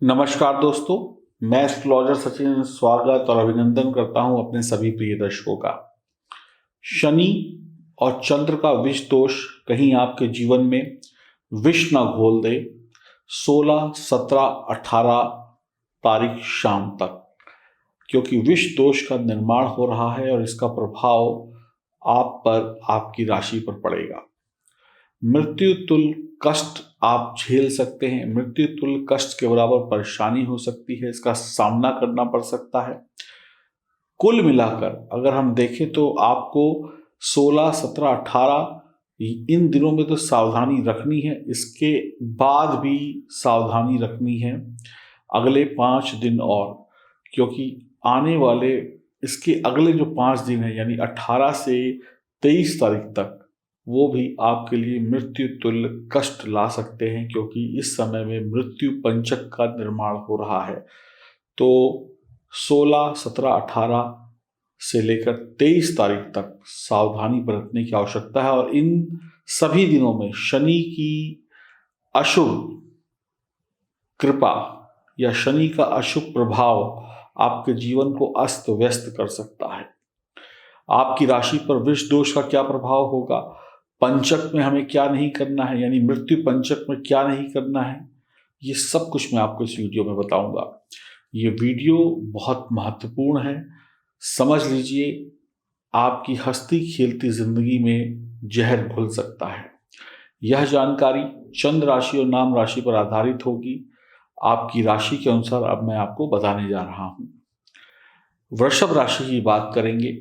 नमस्कार दोस्तों, मैं एस्ट्रोलॉजर सचिन स्वागत और अभिनंदन करता हूं अपने सभी प्रिय दर्शकों का। शनि और चंद्र का विष दोष कहीं आपके जीवन में विष ना घोल दे 16, 17, 18 तारीख शाम तक, क्योंकि विष दोष का निर्माण हो रहा है और इसका प्रभाव आप पर, आपकी राशि पर पड़ेगा। मृत्यु तुल्य कष्ट आप झेल सकते हैं। मृत्यु तुल्य कष्ट के बराबर परेशानी हो सकती है, इसका सामना करना पड़ सकता है। कुल मिलाकर अगर हम देखें तो आपको 16, 17, 18 इन दिनों में तो सावधानी रखनी है, इसके बाद भी सावधानी रखनी है अगले 5 दिन और, क्योंकि आने वाले इसके अगले जो 5 दिन है यानी 18 से 23 तारीख तक वो भी आपके लिए मृत्यु तुल्य कष्ट ला सकते हैं, क्योंकि इस समय में मृत्यु पंचक का निर्माण हो रहा है। तो 16, 17, 18 से लेकर 23 तारीख तक सावधानी बरतने की आवश्यकता है। और इन सभी दिनों में शनि की अशुभ कृपा या शनि का अशुभ प्रभाव आपके जीवन को अस्त व्यस्त कर सकता है। आपकी राशि पर विष दोष का क्या प्रभाव होगा, पंचक में हमें क्या नहीं करना है, यानी मृत्यु पंचक में क्या नहीं करना है, ये सब कुछ मैं आपको इस वीडियो में बताऊंगा। ये वीडियो बहुत महत्वपूर्ण है, समझ लीजिए। आपकी हंसती खेलती जिंदगी में जहर घुल सकता है। यह जानकारी चंद्र राशि और नाम राशि पर आधारित होगी। आपकी राशि के अनुसार अब मैं आपको बताने जा रहा हूं। वृषभ राशि की बात करेंगे।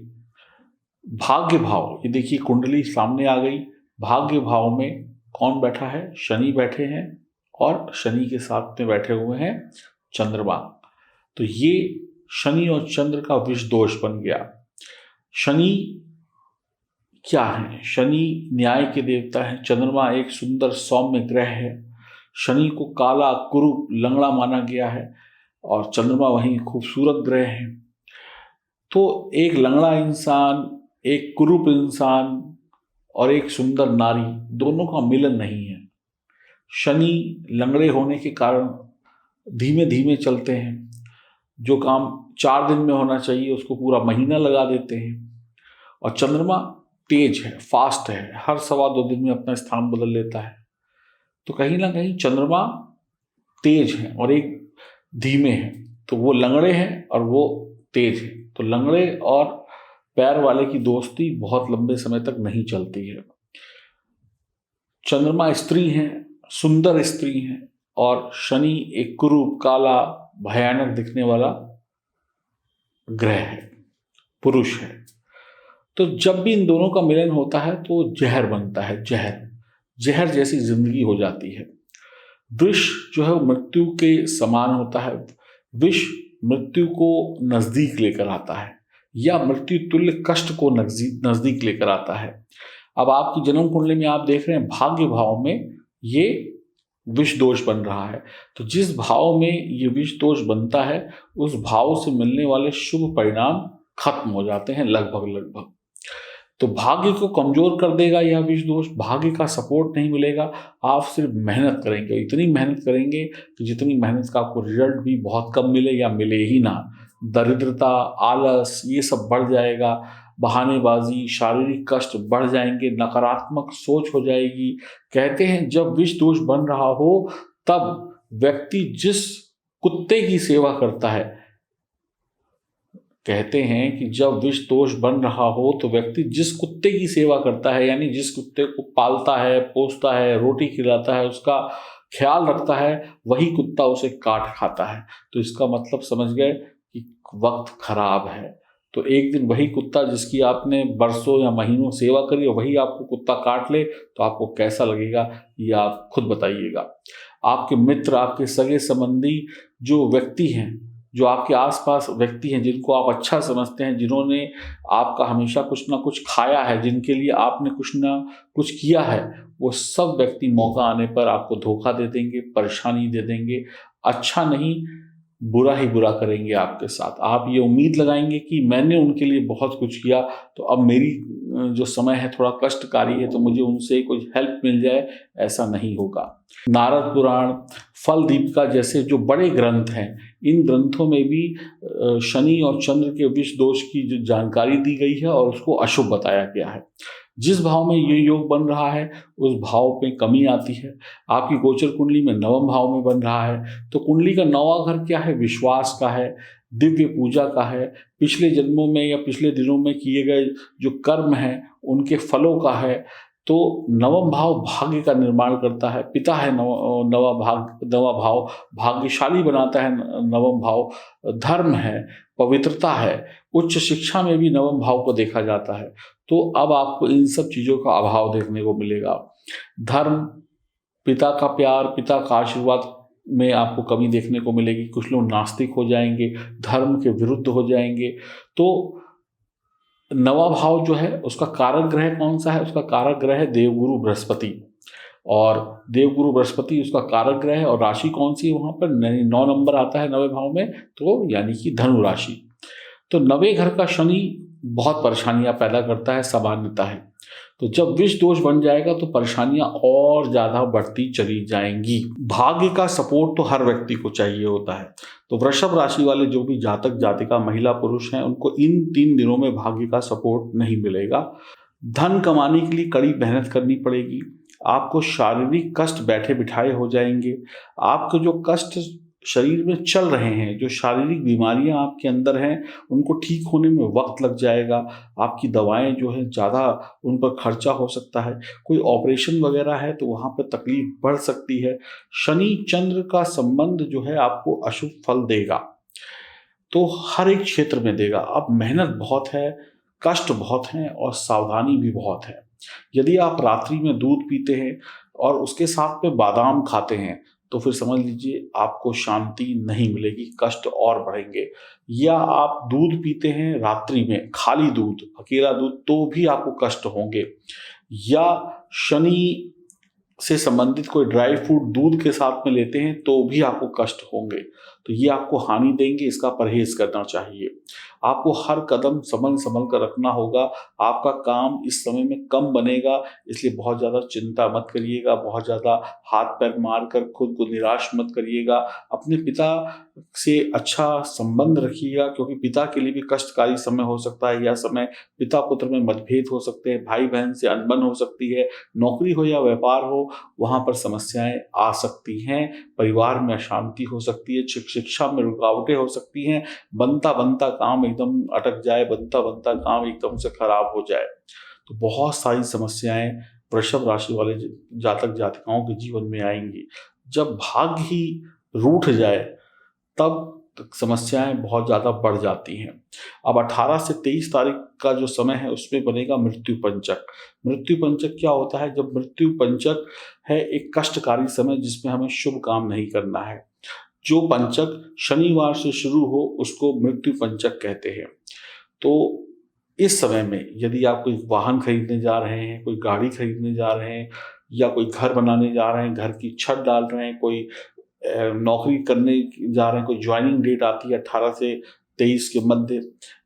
भाग्य भाव, ये देखिए कुंडली सामने आ गई। भाग्य भाव में कौन बैठा है? शनि बैठे हैं और शनि के साथ में बैठे हुए हैं चंद्रमा। तो ये शनि और चंद्र का विष दोष बन गया। शनि क्या है? शनि न्याय के देवता है। चंद्रमा एक सुंदर सौम्य ग्रह है। शनि को काला, कुरूप, लंगड़ा माना गया है और चंद्रमा वहीं खूबसूरत ग्रह है। तो एक लंगड़ा इंसान, एक कुरूप इंसान और एक सुंदर नारी, दोनों का मिलन नहीं है। शनि लंगड़े होने के कारण धीमे धीमे चलते हैं। जो काम 4 दिन में होना चाहिए उसको पूरा महीना लगा देते हैं। और चंद्रमा तेज है, फास्ट है, हर 1.25 दिन में अपना स्थान बदल लेता है। तो कहीं ना कहीं चंद्रमा तेज है और एक धीमे है। तो वो लंगड़े हैं और वो तेज है। तो लंगड़े और पैर वाले की दोस्ती बहुत लंबे समय तक नहीं चलती है। चंद्रमा स्त्री है, सुंदर स्त्री है, और शनि एक कुरूप, काला, भयानक दिखने वाला ग्रह है, पुरुष है। तो जब भी इन दोनों का मिलन होता है तो जहर बनता है। जहर जैसी जिंदगी हो जाती है। विष जो है वो मृत्यु के समान होता है। विष मृत्यु को नजदीक लेकर आता है या मृत्यु तुल्य कष्ट को नजदीक लेकर आता है। अब आपकी जन्म कुंडली में आप देख रहे हैं भाग्य भाव में ये विष दोष बन रहा है। तो जिस भाव में ये विष दोष बनता है उस भाव से मिलने वाले शुभ परिणाम खत्म हो जाते हैं लगभग। तो भाग्य को कमजोर कर देगा यह विष दोष। भाग्य का सपोर्ट नहीं मिलेगा। आप सिर्फ मेहनत करेंगे, इतनी मेहनत करेंगे कि जितनी मेहनत का आपको रिजल्ट भी बहुत कम मिले या मिले ही ना। दरिद्रता, आलस, ये सब बढ़ जाएगा। बहानेबाजी, शारीरिक कष्ट बढ़ जाएंगे, नकारात्मक सोच हो जाएगी। कहते हैं जब विष दोष बन रहा हो तब व्यक्ति जिस कुत्ते की सेवा करता है, कहते हैं कि जब विष दोष बन रहा हो तो व्यक्ति जिस कुत्ते की सेवा करता है, यानी जिस कुत्ते को पालता है, पोसता है, रोटी खिलाता है, उसका ख्याल रखता है, वही कुत्ता उसे काट खाता है। तो इसका मतलब समझ गए कि वक्त खराब है। तो एक दिन वही कुत्ता जिसकी आपने बरसों या महीनों सेवा करी और वही आपको कुत्ता काट ले तो आपको कैसा लगेगा, ये आप खुद बताइएगा। आपके मित्र, आपके सगे संबंधी जो व्यक्ति हैं, जो आपके आसपास व्यक्ति हैं जिनको आप अच्छा समझते हैं, जिन्होंने आपका हमेशा कुछ ना कुछ खाया है, जिनके लिए आपने कुछ ना कुछ किया है, वो सब व्यक्ति मौका आने पर आपको धोखा दे देंगे, परेशानी दे देंगे। अच्छा नहीं बुरा ही बुरा करेंगे आपके साथ। आप ये उम्मीद लगाएंगे कि मैंने उनके लिए बहुत कुछ किया, तो अब मेरी जो समय है थोड़ा कष्टकारी है, तो मुझे उनसे कुछ हेल्प मिल जाए, ऐसा नहीं होगा। नारद पुराण, फल दीपिका जैसे जो बड़े ग्रंथ हैं, इन ग्रंथों में भी शनि और चंद्र के विष दोष की जो जानकारी दी गई है और उसको अशुभ बताया गया है। जिस भाव में ये योग बन रहा है उस भाव में कमी आती है। आपकी गोचर कुंडली में नवम भाव में बन रहा है, तो कुंडली का नौवां घर क्या है? विश्वास का है, दिव्य पूजा का है, पिछले जन्मों में या पिछले दिनों में किए गए जो कर्म हैं उनके फलों का है। तो नवम भाव भाग्य का निर्माण करता है, पिता है नवा भाव भाग्यशाली बनाता है, नवम भाव धर्म है, पवित्रता है, उच्च शिक्षा में भी नवम भाव को देखा जाता है। तो अब आपको इन सब चीज़ों का अभाव देखने को मिलेगा। धर्म, पिता का प्यार, पिता का आशीर्वाद में आपको कमी देखने को मिलेगी। कुछ लोग नास्तिक हो जाएंगे, धर्म के विरुद्ध हो जाएंगे। तो नवा भाव जो है उसका कारक ग्रह कौन सा है? उसका कारक ग्रह है देवगुरु बृहस्पति, और देवगुरु बृहस्पति उसका कारक ग्रह है। और राशि कौन सी है वहाँ पर? 9 नंबर आता है नवे भाव में, तो यानी कि धनु राशि। तो नवे घर का शनि बहुत परेशानियां पैदा करता है, सामान्यता है। तो जब विष दोष बन जाएगा तो परेशानियां और ज्यादा बढ़ती चली जाएंगी। भाग्य का सपोर्ट तो हर व्यक्ति को चाहिए होता है। तो वृषभ राशि वाले जो भी जातक जातिका महिला पुरुष हैं उनको इन 3 दिनों में भाग्य का सपोर्ट नहीं मिलेगा। धन कमाने के लिए कड़ी मेहनत करनी पड़ेगी। आपको शारीरिक कष्ट बैठे बिठाए हो जाएंगे। आपके जो कष्ट शरीर में चल रहे हैं, जो शारीरिक बीमारियां आपके अंदर हैं, उनको ठीक होने में वक्त लग जाएगा। आपकी दवाएं जो है ज़्यादा उन पर खर्चा हो सकता है। कोई ऑपरेशन वगैरह है तो वहाँ पर तकलीफ बढ़ सकती है। शनि चंद्र का संबंध जो है आपको अशुभ फल देगा, तो हर एक क्षेत्र में देगा। अब मेहनत बहुत है, कष्ट बहुत हैं और सावधानी भी बहुत है। यदि आप रात्रि में दूध पीते हैं और उसके साथ में बादाम खाते हैं तो फिर समझ लीजिए आपको शांति नहीं मिलेगी, कष्ट और बढ़ेंगे। या आप दूध पीते हैं रात्रि में, खाली दूध, अकेला दूध, तो भी आपको कष्ट होंगे। या शनि से संबंधित कोई ड्राई फ्रूट दूध के साथ में लेते हैं तो भी आपको कष्ट होंगे। तो ये आपको हानि देंगे, इसका परहेज करना चाहिए। आपको हर कदम संभल संभल कर रखना होगा। आपका काम इस समय में कम बनेगा, इसलिए बहुत ज़्यादा चिंता मत करिएगा, बहुत ज़्यादा हाथ पैर मार कर खुद को निराश मत करिएगा। अपने पिता से अच्छा संबंध रखिएगा, क्योंकि पिता के लिए भी कष्टकारी समय हो सकता है। यह समय पिता पुत्र में मतभेद हो सकते हैं, भाई बहन से अनबन हो सकती है, नौकरी हो या व्यापार हो वहाँ पर समस्याएं आ सकती हैं, परिवार में अशांति हो सकती है, शिक्षा में रुकावटें हो सकती हैं, बनता बनता काम एकदम अटक जाए, बनता बनता काम एकदम से खराब हो जाए। तो बहुत सारी समस्याएं वृषभ राशि वाले जातक जातिकाओं के जीवन में आएंगी। जब भाग्य ही रूठ जाए तब समस्याएं बहुत ज़्यादा बढ़ जाती हैं। अब 18 से 23 तारीख का जो समय है उसमें बनेगा मृत्यु पंचक। मृत्यु पंचक क्या होता है? जब मृत्यु पंचक है एक कष्टकारी समय जिसमें हमें शुभ काम नहीं करना है। जो पंचक शनिवार से शुरू हो उसको मृत्यु पंचक कहते हैं। तो इस समय में यदि आप कोई वाहन खरीदने जा रहे हैं, कोई गाड़ी खरीदने जा रहे हैं, या कोई घर बनाने जा रहे हैं, घर की छत डाल रहे हैं, कोई नौकरी करने जा रहे हैं, कोई ज्वाइनिंग डेट आती है 18 से 23 के मध्य,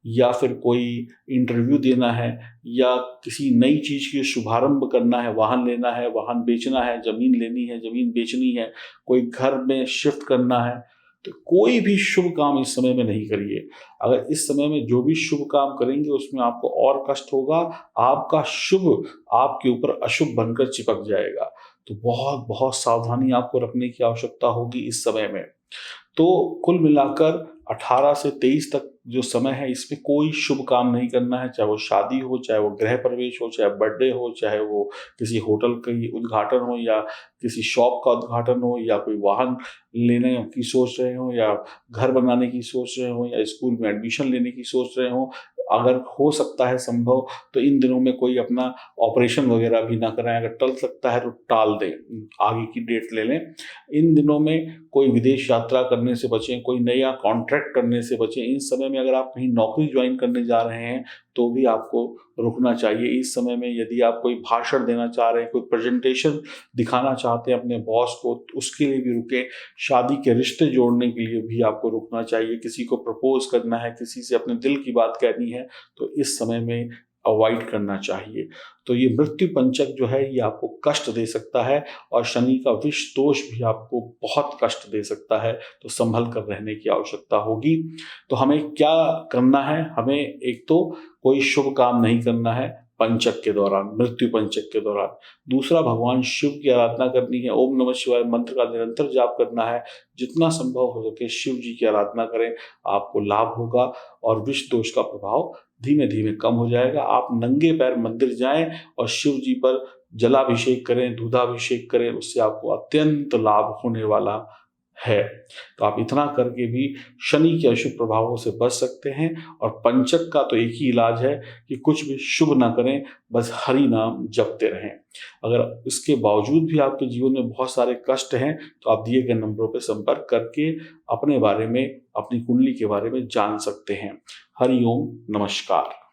या फिर कोई इंटरव्यू देना है, या किसी नई चीज़ की शुभारंभ करना है, वाहन लेना है, वाहन बेचना है, ज़मीन लेनी है, ज़मीन बेचनी है, कोई घर में शिफ्ट करना है, तो कोई भी शुभ काम इस समय में नहीं करिए। अगर इस समय में जो भी शुभ काम करेंगे उसमें आपको और कष्ट होगा, आपका शुभ आपके ऊपर अशुभ बनकर चिपक जाएगा। तो बहुत बहुत सावधानी आपको रखने की आवश्यकता होगी इस समय में। तो कुल मिलाकर 18 से 23 तक जो समय है इसमें कोई शुभ काम नहीं करना है, चाहे वो शादी हो, चाहे वो गृह प्रवेश हो, चाहे बर्थडे हो, चाहे वो किसी होटल की उद्घाटन हो, या किसी शॉप का उद्घाटन हो, या कोई वाहन लेने की सोच रहे हो, या घर बनाने की सोच रहे हो, या स्कूल में एडमिशन लेने की सोच रहे हो। अगर हो सकता है संभव तो इन दिनों में कोई अपना ऑपरेशन वगैरह भी ना कराएं। अगर टल सकता है तो टाल दें, आगे की डेट ले लें। इन दिनों में कोई विदेश यात्रा करने से बचें, कोई नया कॉन्ट्रैक्ट करने से बचें। इन समय में अगर आप कहीं नौकरी ज्वाइन करने जा रहे हैं तो भी आपको रुकना चाहिए। इस समय में यदि आप कोई भाषण देना चाह रहे हैं, कोई प्रेजेंटेशन दिखाना चाहते हैं अपने बॉस को, तो उसके लिए भी रुकें। शादी के रिश्ते जोड़ने के लिए भी आपको रुकना चाहिए। किसी को प्रपोज करना है, किसी से अपने दिल की बात कहनी है, तो इस समय में अवॉइड करना चाहिए। तो ये मृत्यु पंचक जो है ये आपको कष्ट दे सकता है और शनि का विष दोष भी आपको बहुत कष्ट दे सकता है, तो संभल कर रहने की आवश्यकता होगी। तो हमें क्या करना है? हमें एक तो कोई शुभ काम नहीं करना है पंचक के दौरान, मृत्यु पंचक के दौरान। दूसरा, भगवान शिव की आराधना करनी है। ओम नमः शिवाय मंत्र का निरंतर जाप करना है। जितना संभव हो सके शिव जी की आराधना करें, आपको लाभ होगा और विष दोष का प्रभाव धीमे धीमे कम हो जाएगा। आप नंगे पैर मंदिर जाएं और शिव जी पर जलाभिषेक करें, दूधाभिषेक करें, उससे आपको अत्यंत लाभ होने वाला है। तो आप इतना करके भी शनि के अशुभ प्रभावों से बच सकते हैं। और पंचक का तो एक ही इलाज है कि कुछ भी शुभ ना करें, बस हरि नाम जपते रहें। अगर इसके बावजूद भी आपके जीवन में बहुत सारे कष्ट हैं तो आप दिए गए नंबरों पर संपर्क करके अपने बारे में, अपनी कुंडली के बारे में जान सकते हैं। हरि ओम, नमस्कार।